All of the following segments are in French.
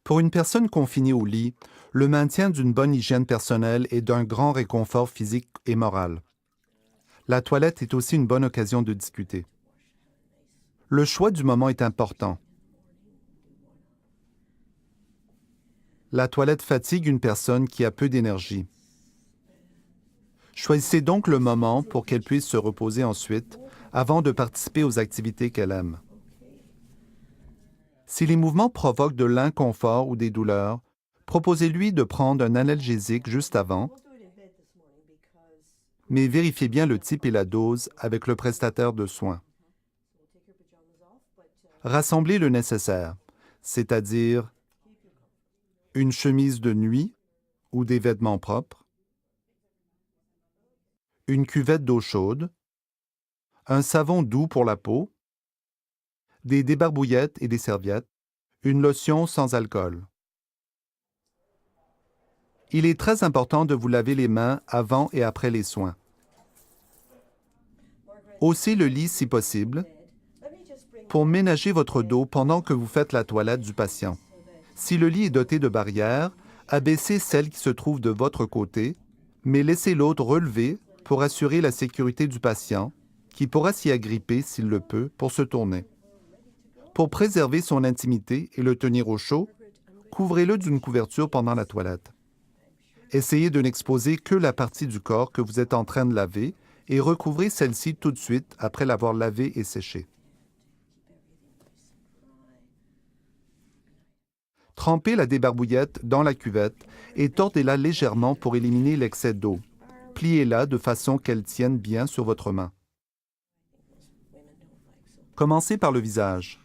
Pour une personne confinée au lit, le maintien d'une bonne hygiène personnelle est d'un grand réconfort physique et moral. La toilette est aussi une bonne occasion de discuter. Le choix du moment est important. La toilette fatigue une personne qui a peu d'énergie. Choisissez donc le moment pour qu'elle puisse se reposer ensuite, avant de participer aux activités qu'elle aime. Si les mouvements provoquent de l'inconfort ou des douleurs, proposez-lui de prendre un analgésique juste avant, mais vérifiez bien le type et la dose avec le prestataire de soins. Rassemblez le nécessaire, c'est-à-dire une chemise de nuit ou des vêtements propres, une cuvette d'eau chaude, un savon doux pour la peau, des débarbouillettes et des serviettes, une lotion sans alcool. Il est très important de vous laver les mains avant et après les soins. Haussez le lit si possible pour ménager votre dos pendant que vous faites la toilette du patient. Si le lit est doté de barrières, abaissez celle qui se trouve de votre côté, mais laissez l'autre relevée pour assurer la sécurité du patient, qui pourra s'y agripper, s'il le peut, pour se tourner. Pour préserver son intimité et le tenir au chaud, couvrez-le d'une couverture pendant la toilette. Essayez de n'exposer que la partie du corps que vous êtes en train de laver et recouvrez celle-ci tout de suite après l'avoir lavée et séchée. Trempez la débarbouillette dans la cuvette et tordez-la légèrement pour éliminer l'excès d'eau. Pliez-la de façon qu'elle tienne bien sur votre main. Commencez par le visage.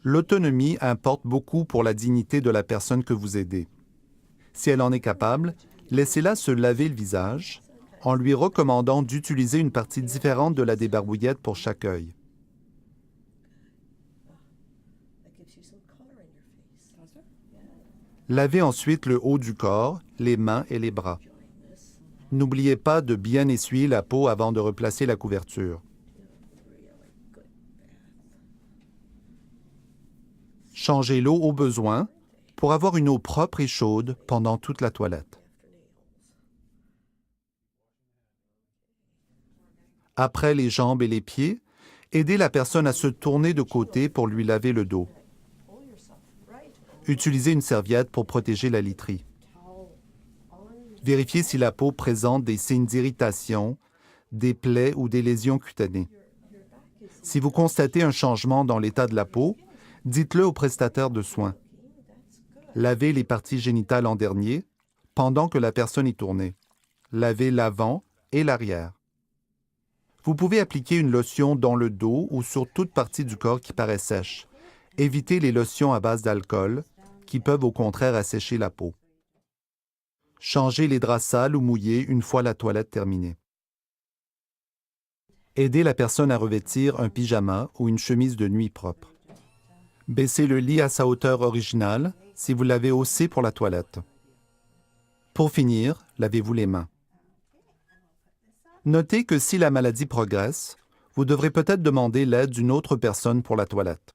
L'autonomie importe beaucoup pour la dignité de la personne que vous aidez. Si elle en est capable, laissez-la se laver le visage en lui recommandant d'utiliser une partie différente de la débarbouillette pour chaque œil. Lavez ensuite le haut du corps, les mains et les bras. N'oubliez pas de bien essuyer la peau avant de replacer la couverture. Changez l'eau au besoin pour avoir une eau propre et chaude pendant toute la toilette. Après les jambes et les pieds, aidez la personne à se tourner de côté pour lui laver le dos. Utilisez une serviette pour protéger la literie. Vérifiez si la peau présente des signes d'irritation, des plaies ou des lésions cutanées. Si vous constatez un changement dans l'état de la peau, dites-le au prestataire de soins. Lavez les parties génitales en dernier, pendant que la personne est tournée. Lavez l'avant et l'arrière. Vous pouvez appliquer une lotion dans le dos ou sur toute partie du corps qui paraît sèche. Évitez les lotions à base d'alcool, qui peuvent au contraire assécher la peau. Changez les draps sales ou mouillés une fois la toilette terminée. Aidez la personne à revêtir un pyjama ou une chemise de nuit propre. Baissez le lit à sa hauteur originale si vous l'avez haussé pour la toilette. Pour finir, lavez-vous les mains. Notez que si la maladie progresse, vous devrez peut-être demander l'aide d'une autre personne pour la toilette.